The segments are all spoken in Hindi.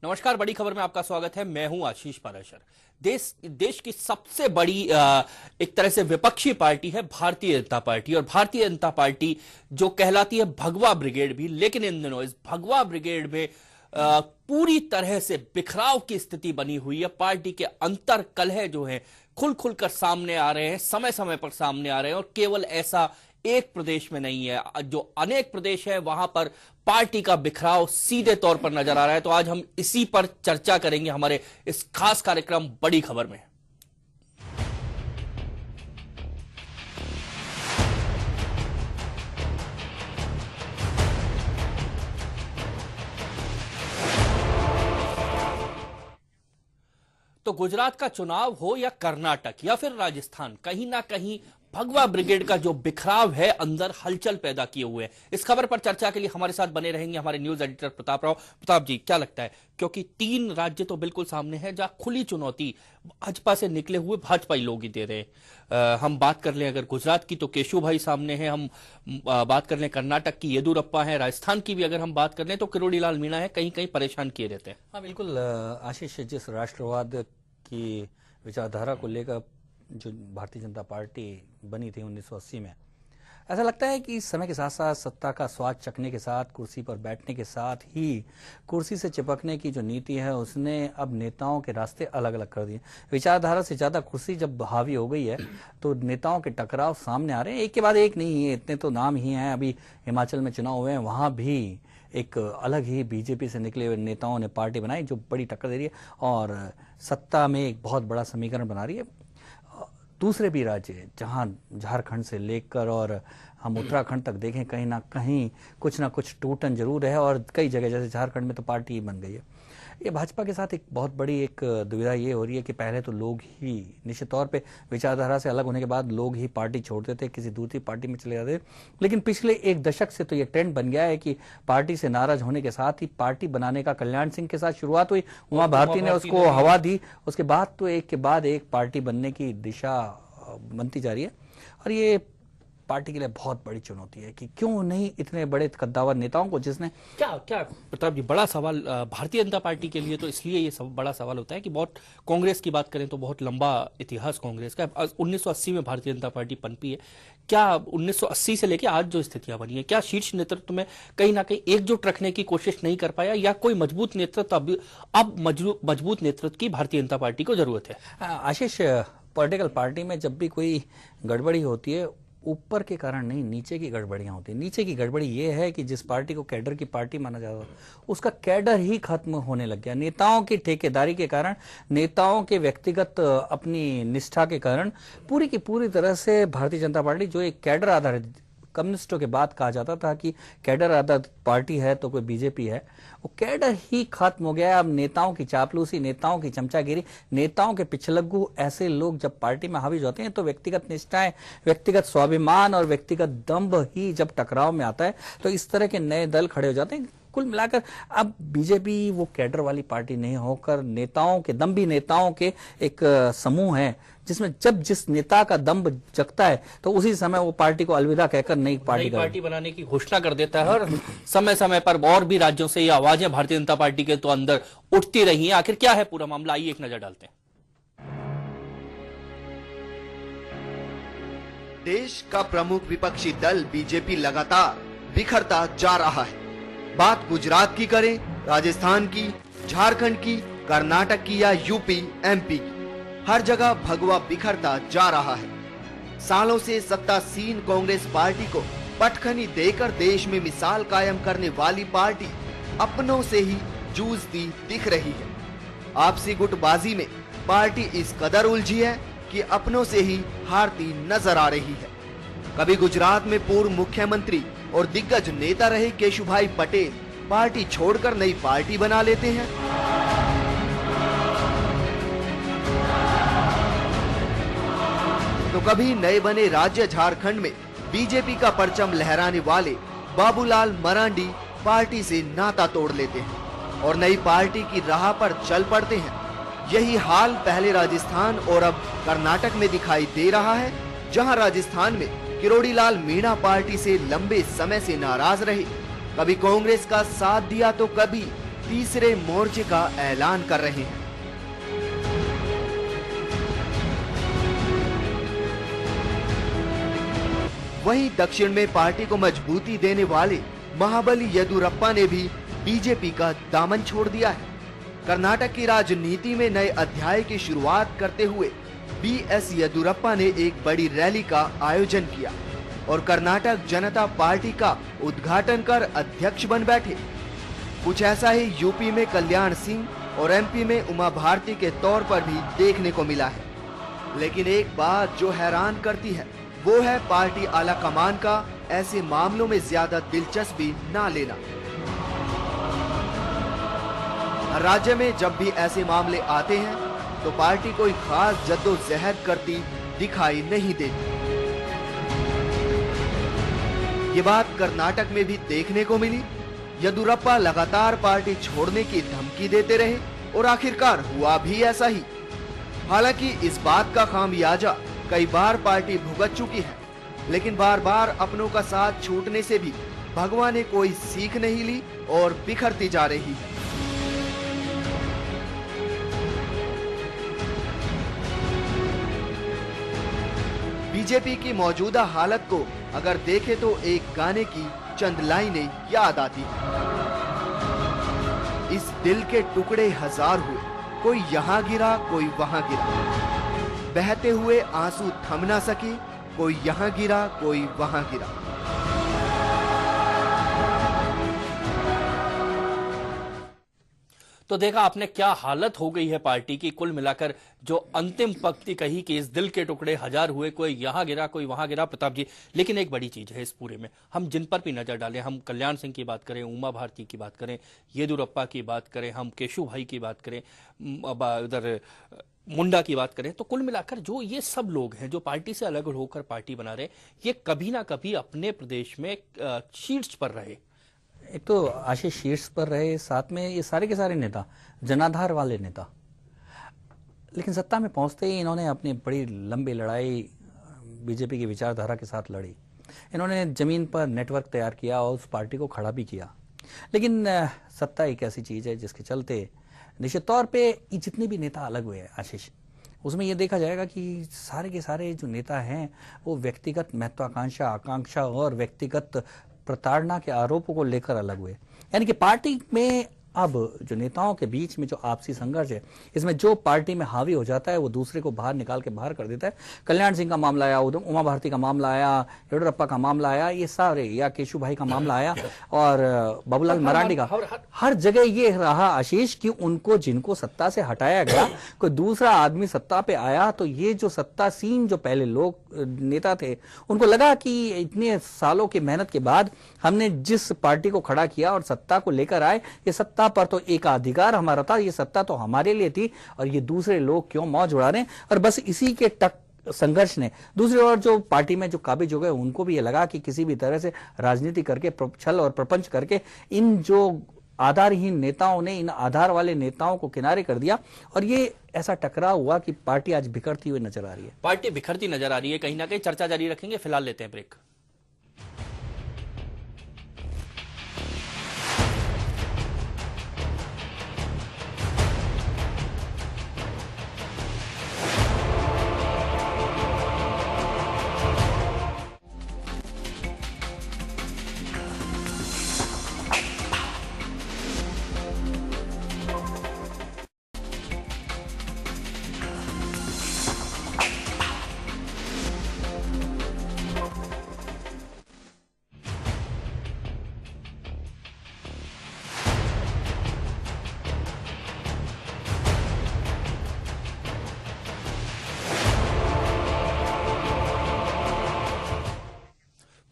नमस्कार, बड़ी खबर में आपका स्वागत है। मैं हूं आशीष पाराशर। देश की सबसे बड़ी एक तरह से विपक्षी पार्टी है भारतीय जनता पार्टी, और भारतीय जनता पार्टी जो कहलाती है भगवा ब्रिगेड भी, लेकिन इन दिनों इस भगवा ब्रिगेड में पूरी तरह से बिखराव की स्थिति बनी हुई है। पार्टी के अंतर कलह जो है खुल खुलकर सामने आ रहे हैं, समय समय पर सामने आ रहे हैं, और केवल ऐसा एक प्रदेश में नहीं है, जो अनेक प्रदेश है वहां पर पार्टी का बिखराव सीधे तौर पर नजर आ रहा है। तो आज हम इसी पर चर्चा करेंगे हमारे इस खास कार्यक्रम बड़ी खबर में। तो गुजरात का चुनाव हो या कर्नाटक या फिर राजस्थान, कहीं ना कहीं भगवा ब्रिगेड का जो बिखराव है अंदर हलचल पैदा किए हुए है। इस खबर पर चर्चा के लिए हमारे साथ बने रहेंगे हमारे न्यूज एडिटर प्रताप राव। प्रताप जी, क्या लगता है, क्योंकि 3 राज्य तो बिल्कुल सामने हैं जहां खुली चुनौती भाजपा से निकले हुए भाजपाई लोग ही दे रहे हैं। हम बात कर लें अगर गुजरात की तो केशु भाई सामने हैं, हम बात कर लें कर्नाटक की येदुरप्पा है, राजस्थान की भी अगर हम बात कर लें तो किरोड़ी लाल मीणा है, कहीं कहीं परेशान किए रहते हैं। हाँ बिल्कुल आशीष, जिस राष्ट्रवाद की विचारधारा को लेकर जो भारतीय जनता पार्टी बनी थी 1980 में, ऐसा लगता है कि समय के साथ साथ सत्ता का स्वाद चखने के साथ, कुर्सी पर बैठने के साथ ही कुर्सी से चिपकने की जो नीति है उसने अब नेताओं के रास्ते अलग अलग कर दिए। विचारधारा से ज्यादा कुर्सी जब हावी हो गई है तो नेताओं के टकराव सामने आ रहे हैं, एक के बाद एक नहीं है, इतने तो नाम ही हैं। अभी हिमाचल में चुनाव हुए हैं, वहां भी एक अलग ही बीजेपी से निकले हुए नेताओं ने पार्टी बनाई जो बड़ी टक्कर दे रही है और सत्ता में एक बहुत बड़ा समीकरण बना रही है। दूसरे भी राज्य जहां झारखंड से लेकर और हम उत्तराखंड तक देखें, कहीं ना कुछ टूटन जरूर है, और कई जगह जैसे झारखंड में तो पार्टी ही बन गई है। ये भाजपा के साथ एक बहुत बड़ी एक दुविधा ये हो रही है कि पहले तो लोग ही निश्चित तौर पे विचारधारा से अलग होने के बाद लोग ही पार्टी छोड़ते थे, किसी दूसरी पार्टी में चले जाते थे, लेकिन पिछले 1 दशक से तो ये ट्रेंड बन गया है कि पार्टी से नाराज होने के साथ ही पार्टी बनाने का कल्याण सिंह के साथ शुरुआत हुई, उमा भारती ने उसको हवा दी, उसके बाद तो एक के बाद एक पार्टी बनने की दिशा बनती जा रही है। और ये पार्टी के लिए बहुत बड़ी चुनौती है कि क्यों नहीं इतने बड़े कद्दावर नेताओं को, जिसने क्या प्रताप जी, बड़ा सवाल भारतीय जनता पार्टी के लिए तो इसलिए ये बड़ा सवाल होता है कि बहुत, कांग्रेस की बात करें तो बहुत लंबा इतिहास कांग्रेस का, 1980 में भारतीय जनता पार्टी पनपी है। क्या 1980 से लेकर आज जो स्थितियां बनी है, क्या शीर्ष नेतृत्व में कहीं ना कहीं एकजुट रखने की कोशिश नहीं कर पाया, या कोई मजबूत नेतृत्व अब मजबूत नेतृत्व की भारतीय जनता पार्टी को जरूरत है? आशीष, पॉलिटिकल पार्टी में जब भी कोई गड़बड़ी होती है, ऊपर के कारण नहीं, नीचे की गड़बड़ियां होती हैं। नीचे की गड़बड़ी ये है कि जिस पार्टी को कैडर की पार्टी माना जाता था उसका कैडर ही खत्म होने लग गया। नेताओं की ठेकेदारी के कारण, नेताओं के व्यक्तिगत अपनी निष्ठा के कारण पूरी की पूरी तरह से भारतीय जनता पार्टी, जो एक कैडर आधारित, कम्युनिस्टों के बाद कहा जाता था कि कैडर आधारित पार्टी है तो कोई बीजेपी है, वो कैडर ही खत्म हो गया। अब नेताओं की चापलूसी, नेताओं की चमचागिरी, नेताओं के पिछलग्गू, ऐसे लोग जब पार्टी में हावी होते हैं तो व्यक्तिगत निष्ठाएं, व्यक्तिगत स्वाभिमान और व्यक्तिगत दंभ ही जब टकराव में आता है तो इस तरह के नए दल खड़े हो जाते हैं। कुल मिलाकर अब बीजेपी वो कैडर वाली पार्टी नहीं होकर नेताओं के, दम्भी नेताओं के एक समूह है, जिसमें जब जिस नेता का दम्भ जगता है तो उसी समय वो पार्टी को अलविदा कहकर नई पार्टी बनाने की घोषणा कर देता है। और समय समय पर और भी राज्यों से ये आवाजें भारतीय जनता पार्टी के तो अंदर उठती रही हैं। आखिर क्या है पूरा मामला, आइए एक नजर डालते हैं। देश का प्रमुख विपक्षी दल बीजेपी लगातार बिखरता जा रहा है। बात गुजरात की करें, राजस्थान की, झारखंड की, कर्नाटक की या यूपी एमपी की, हर जगह भगवा बिखरता जा रहा है। सालों से सत्तासीन कांग्रेस पार्टी को पटखनी देकर देश में मिसाल कायम करने वाली पार्टी अपनों से ही जूझती दिख रही है। आपसी गुटबाजी में पार्टी इस कदर उलझी है कि अपनों से ही हारती नजर आ रही है। कभी गुजरात में पूर्व मुख्यमंत्री और दिग्गज नेता रहे केशुभाई पटेल पार्टी छोड़कर नई पार्टी बना लेते हैं, तो कभी नए बने राज्य झारखंड में बीजेपी का परचम लहराने वाले बाबूलाल मरांडी पार्टी से नाता तोड़ लेते हैं और नई पार्टी की राह पर चल पड़ते हैं। यही हाल पहले राजस्थान और अब कर्नाटक में दिखाई दे रहा है, जहां राजस्थान में किरोड़ी लाल मीणा पार्टी से लंबे समय से नाराज रहे। कभी कांग्रेस का साथ दिया तो कभी तीसरे मोर्चे का ऐलान कर रहे हैं। वहीं दक्षिण में पार्टी को मजबूती देने वाले महाबली येदियुरप्पा ने भी बीजेपी का दामन छोड़ दिया है। कर्नाटक की राजनीति में नए अध्याय की शुरुआत करते हुए बीएस येदियुरप्पा ने एक बड़ी रैली का आयोजन किया और कर्नाटक जनता पार्टी का उद्घाटन कर अध्यक्ष बन बैठे। कुछ ऐसा ही यूपी में कल्याण सिंह और एमपी में उमा भारती के तौर पर भी देखने को मिला है। लेकिन एक बात जो हैरान करती है वो है पार्टी आला कमान का ऐसे मामलों में ज्यादा दिलचस्पी ना लेना। राज्य में जब भी ऐसे मामले आते हैं तो पार्टी कोई खास जद्दोजहद करती दिखाई नहीं देती। ये बात कर्नाटक में भी देखने को मिली। येदियुरप्पा लगातार पार्टी छोड़ने की धमकी देते रहे और आखिरकार हुआ भी ऐसा ही। हालांकि इस बात का खामियाजा कई बार पार्टी भुगत चुकी है, लेकिन बार बार अपनों का साथ छूटने से भी भगवा ने कोई सीख नहीं ली और बिखरती जा रही है। बीजेपी की मौजूदा हालत को अगर देखें तो एक गाने की चंद लाइनें याद आती हैं। इस दिल के टुकड़े हजार हुए, कोई यहाँ गिरा कोई वहां गिरा, बहते हुए आंसू थम ना सके, कोई यहाँ गिरा कोई वहां गिरा। तो देखा आपने क्या हालत हो गई है पार्टी की। कुल मिलाकर जो अंतिम पंक्ति कही कि इस दिल के टुकड़े हजार हुए, कोई यहां गिरा कोई वहां गिरा, प्रताप जी। लेकिन एक बड़ी चीज है इस पूरे में, हम जिन पर भी नजर डालें, हम कल्याण सिंह की बात करें, उमा भारती की बात करें, येदियुरप्पा की बात करें, हम केशु भाई की बात करें, उधर मुंडा की बात करें, तो कुल मिलाकर जो ये सब लोग हैं जो पार्टी से अलग होकर पार्टी बना रहे, ये कभी ना कभी अपने प्रदेश में शीर्ष पर रहे। एक तो आशीष शीर्ष पर रहे, साथ में ये सारे के सारे नेता जनाधार वाले नेता, लेकिन सत्ता में पहुंचते ही इन्होंने अपनी बड़ी लंबी लड़ाई बीजेपी की विचारधारा के साथ लड़ी। इन्होंने जमीन पर नेटवर्क तैयार किया और उस पार्टी को खड़ा भी किया। लेकिन सत्ता एक ऐसी चीज है जिसके चलते निश्चित तौर पे ये जितने भी नेता अलग हुए हैं आशीष, उसमें यह देखा जाएगा कि सारे के सारे जो नेता हैं वो व्यक्तिगत महत्वाकांक्षा, आकांक्षा और व्यक्तिगत प्रताड़ना के आरोपों को लेकर अलग हुए। यानी कि पार्टी में अब जो नेताओं के बीच में जो आपसी संघर्ष है, इसमें जो पार्टी में हावी हो जाता है वो दूसरे को बाहर निकाल के बाहर कर देता है। कल्याण सिंह का मामला आया, उमा भारती का मामला आया, येदियुरप्पा का मामला आया, ये सारे, या केशु भाई का मामला आया और बाबूलाल मरांडी का, हर जगह ये रहा आशीष कि उनको जिनको सत्ता से हटाया गया, कोई दूसरा आदमी सत्ता पे आया तो ये जो सत्तासीन जो पहले लोग नेता थे उनको लगा कि इतने सालों की मेहनत के बाद हमने जिस पार्टी को खड़ा किया और सत्ता को लेकर आए, ये सत्ता पर तो एक अधिकार हमारा था, ये सत्ता तो हमारे लिए थी और ये दूसरे लोग क्यों मौज उड़ा रहे हैं। और बस इसी के संघर्ष ने दूसरी ओर जो पार्टी में जो काबिज हो गए उनको भी ये लगा कि किसी भी तरह से राजनीति करके, छल और प्रपंच करके इन जो आधारहीन नेताओं ने इन आधार वाले नेताओं को किनारे कर दिया और ये ऐसा टकराव हुआ कि पार्टी आज बिखरती हुई नजर आ रही है। पार्टी बिखरती नजर आ रही है, कहीं ना कहीं चर्चा जारी रखेंगे। फिलहाल लेते हैं ब्रेक।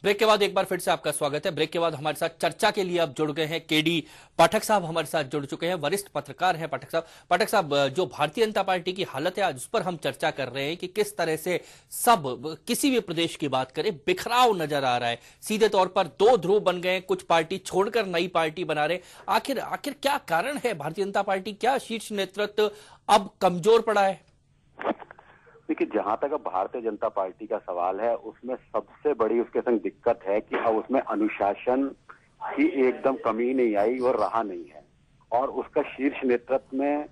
ब्रेक के बाद एक बार फिर से आपका स्वागत है। ब्रेक के बाद हमारे साथ चर्चा के लिए अब जुड़ गए हैं केडी पाठक साहब, हमारे साथ जुड़ चुके हैं, वरिष्ठ पत्रकार हैं पाठक साहब। पाठक साहब, जो भारतीय जनता पार्टी की हालत है आज उस पर हम चर्चा कर रहे हैं कि किस तरह से सब किसी भी प्रदेश की बात करें बिखराव नजर आ रहा है, सीधे तौर पर दो ध्रुव बन गए, कुछ पार्टी छोड़कर नई पार्टी बना रहे। आखिर क्या कारण है? भारतीय जनता पार्टी, क्या शीर्ष नेतृत्व अब कमजोर पड़ा है? देखिए, जहां तक अब भारतीय जनता पार्टी का सवाल है उसमें सबसे बड़ी उसके संग दिक्कत है कि अब उसमें अनुशासन की एकदम कमी नहीं आई और रहा नहीं है। और उसका शीर्ष नेतृत्व में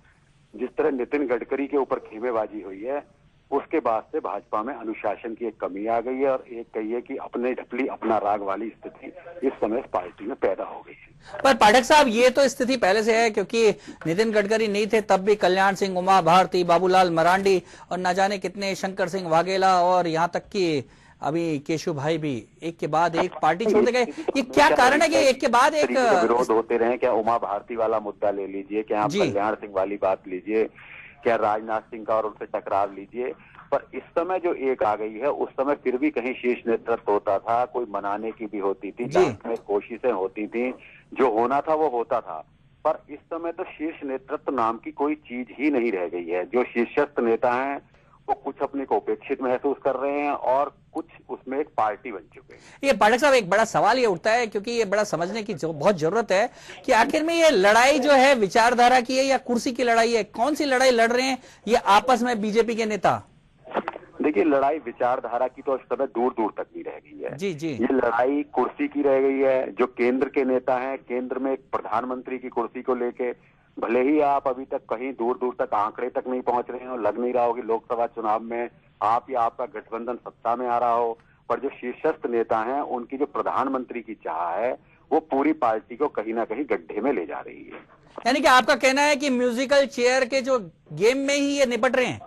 जिस तरह नितिन गडकरी के ऊपर खेमेबाजी हुई है, उसके बाद से भाजपा में अनुशासन की एक कमी आ गई है और एक कहिए कि अपने ढपली अपना राग वाली स्थिति इस समय इस पार्टी में पैदा हो गई है। पर पाठक साहब, ये तो स्थिति पहले से है, क्योंकि नितिन गडकरी नहीं थे तब भी कल्याण सिंह, उमा भारती, बाबूलाल मरांडी और न जाने कितने शंकर सिंह वाघेला और यहाँ तक कि अभी केशु भाई भी एक के बाद एक पार्टी छोड़ते गए। ये क्या कारण है कि एक के बाद एक विरोध होते रहे? क्या उमा भारती वाला मुद्दा ले लीजिए, क्या आप कल्याण सिंह वाली बात लीजिए, क्या राजनाथ सिंह का और उनसे टकराव लीजिए, पर इस समय जो एक आ गई है उस समय फिर भी कहीं शीर्ष नेतृत्व होता था, कोई मनाने की भी होती थी, कोशिशें होती थी, जो होना था वो होता था। पर इस समय तो शीर्ष नेतृत्व नाम की कोई चीज ही नहीं रह गई है। जो शीर्षस्थ नेता हैं वो कुछ अपने को उपेक्षित महसूस कर रहे हैं और कुछ उसमें एक पार्टी बन चुके हैं। ये पाठक साहब, एक बड़ा सवाल ये उठता है, क्योंकि ये बड़ा समझने की बहुत जरूरत है कि आखिर में ये लड़ाई जो है विचारधारा की है या कुर्सी की लड़ाई है? कौन सी लड़ाई लड़ रहे हैं ये आपस में बीजेपी के नेता? देखिए, लड़ाई विचारधारा की तो इस समय दूर दूर तक नहीं रह गई है। जी जी, ये लड़ाई कुर्सी की रह गई है। जो केंद्र के नेता हैं, केंद्र में एक प्रधानमंत्री की कुर्सी को लेके भले ही आप अभी तक कहीं दूर दूर तक आंकड़े तक नहीं पहुंच रहे हो, लग नहीं रहा हो कि लोकसभा चुनाव में आप या आपका गठबंधन सत्ता में आ रहा हो, पर जो शीर्षस्थ नेता हैं उनकी जो प्रधानमंत्री की चाह है वो पूरी पार्टी को कहीं ना कहीं गड्ढे में ले जा रही है। यानी कि आपका कहना है कि म्यूजिकल चेयर के जो गेम में ही ये निपट रहे हैं?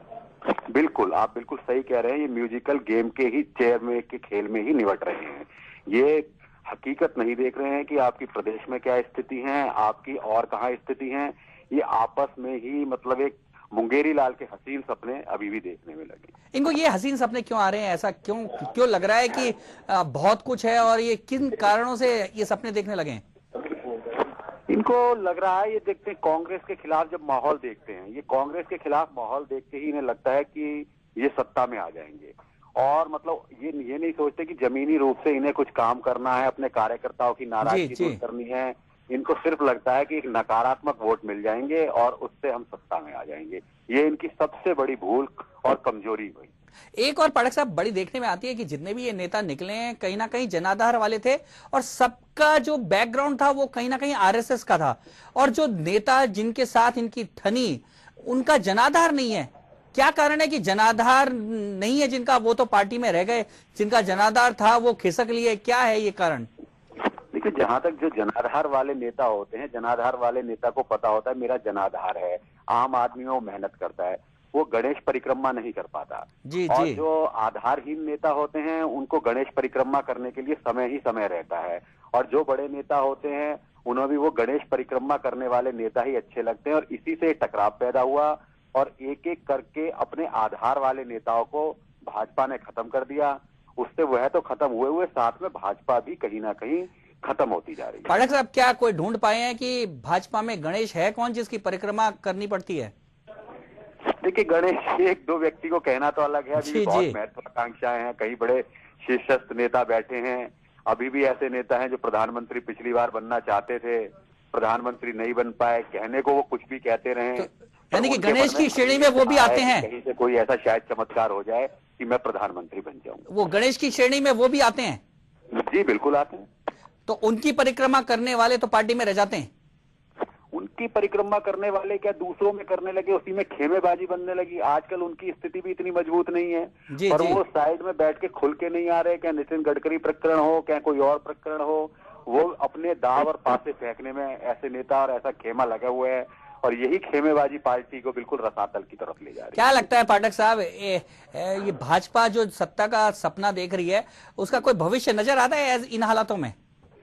बिल्कुल, आप बिल्कुल सही कह रहे हैं। ये म्यूजिकल गेम के ही चेयर में के खेल में ही निपट रहे हैं। ये हकीकत नहीं देख रहे हैं कि आपकी प्रदेश में क्या स्थिति है, आपकी और कहाँ स्थिति है। ये आपस में ही मतलब एक मुंगेरी लाल के हसीन सपने अभी भी देखने में लगे। इनको ये हसीन सपने क्यों आ रहे हैं? ऐसा क्यों लग रहा है कि बहुत कुछ है और ये किन कारणों से ये सपने देखने लगे हैं? इनको लग रहा है, ये देखते हैं कांग्रेस के खिलाफ जब माहौल देखते हैं, ये कांग्रेस के खिलाफ माहौल देखते ही इन्हें लगता है कि ये सत्ता में आ जाएंगे और मतलब ये नहीं सोचते कि जमीनी रूप से इन्हें कुछ काम करना है, अपने कार्यकर्ताओं की नाराजगी दूर करनी है। इनको सिर्फ लगता है कि एक नकारात्मक वोट मिल जाएंगे और उससे हम सत्ता में आ जाएंगे। ये इनकी सबसे बड़ी भूल और कमजोरी हुई। एक और पाठक साहब, बड़ी देखने में आती है कि जितने भी ये नेता निकले हैं कहीं ना कहीं जनाधार वाले थे और सबका जो बैकग्राउंड था वो कहीं ना कहीं आरएसएस का था, और जो नेता जिनके साथ इनकी ठनी उनका जनाधार नहीं है। क्या कारण है कि जनाधार नहीं है जिनका, वो तो पार्टी में रह गए, जिनका जनाधार था वो खिसक लिए? क्या है ये कारण? देखिए, जहां तक जो जनाधार वाले नेता होते हैं, जनाधार वाले नेता को पता होता है मेरा जनाधार है। आम आदमी वो मेहनत करता है, वो गणेश परिक्रमा नहीं कर पाता। जी और जी, जो आधारहीन नेता होते हैं उनको गणेश परिक्रमा करने के लिए समय ही समय रहता है, और जो बड़े नेता होते हैं उन्हें भी वो गणेश परिक्रमा करने वाले नेता ही अच्छे लगते हैं। और इसी से टकराव पैदा हुआ और एक एक करके अपने आधार वाले नेताओं को भाजपा ने खत्म कर दिया। उससे वह तो खत्म हुए हुए साथ में भाजपा भी कहीं ना कहीं खत्म होती जा रही है। पाठक साहब, क्या कोई ढूंढ पाए हैं कि भाजपा में गणेश है कौन जिसकी परिक्रमा करनी पड़ती है? देखिए, गणेश एक दो व्यक्ति को कहना तो अलग है, अभी बहुत महत्वाकांक्षाएं हैं, कई बड़े शीर्षस्थ नेता बैठे हैं। अभी भी ऐसे नेता हैं जो प्रधानमंत्री पिछली बार बनना चाहते थे, प्रधानमंत्री नहीं बन पाए, कहने को वो कुछ भी कहते रहे। यानी कि गणेश की श्रेणी में वो भी आते हैं? कहीं से कोई ऐसा शायद चमत्कार हो जाए कि मैं प्रधानमंत्री बन जाऊं। वो गणेश की श्रेणी में वो भी आते हैं? जी बिल्कुल आते हैं। तो उनकी परिक्रमा करने वाले तो पार्टी में रह जाते हैं? उनकी परिक्रमा करने वाले क्या दूसरों में करने लगे, उसी में खेमेबाजी बनने लगी। आजकल उनकी स्थिति भी इतनी मजबूत नहीं है, पर वो साइड में बैठ के खुल के नहीं आ रहे। क्या नितिन गडकरी प्रकरण हो, क्या कोई और प्रकरण हो, वो अपने दाव और पासे फेंकने में ऐसे नेता और ऐसा खेमा लगा हुआ है, और यही खेमेबाजी पार्टी को बिल्कुल रसातल की तरफ ले जा रही है। क्या लगता है पाठक साहब, ये भाजपा जो सत्ता का सपना देख रही है उसका कोई भविष्य नजर आता है इन हालातों में?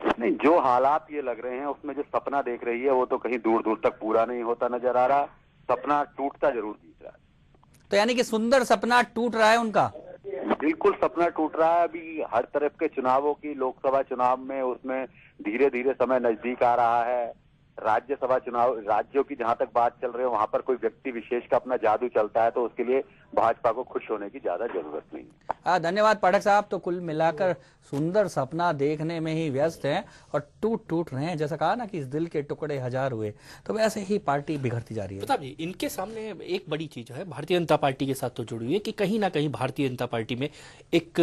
नहीं, जो हालात ये लग रहे हैं उसमें जो सपना देख रही है वो तो कहीं दूर दूर तक पूरा नहीं होता नजर आ रहा। सपना टूटता जरूर दिख रहा है। तो यानी कि सुंदर सपना टूट रहा है उनका? बिल्कुल सपना टूट रहा है। अभी हर तरफ के चुनावों की, लोकसभा चुनाव में उसमें धीरे धीरे समय नजदीक आ रहा है। राज्यसभा चुनाव, राज्यों की जहां तक बात चल रही है वहां पर कोई व्यक्ति विशेष का अपना जादू चलता है, तो उसके लिए भाजपा को खुश होने की ज्यादा जरूरत नहीं है। धन्यवाद पाठक साहब। तो कुल मिलाकर सुंदर सपना देखने में ही व्यस्त हैं और टूट रहे हैं। जैसा कहा ना कि इस दिल के टुकड़े हजार हुए, तो वैसे ही पार्टी बिगड़ती जा रही है। प्रताप जी, इनके सामने एक बड़ी चीज है, भारतीय जनता पार्टी के साथ तो जुड़ी हुई है कि कहीं ना कहीं भारतीय जनता पार्टी में एक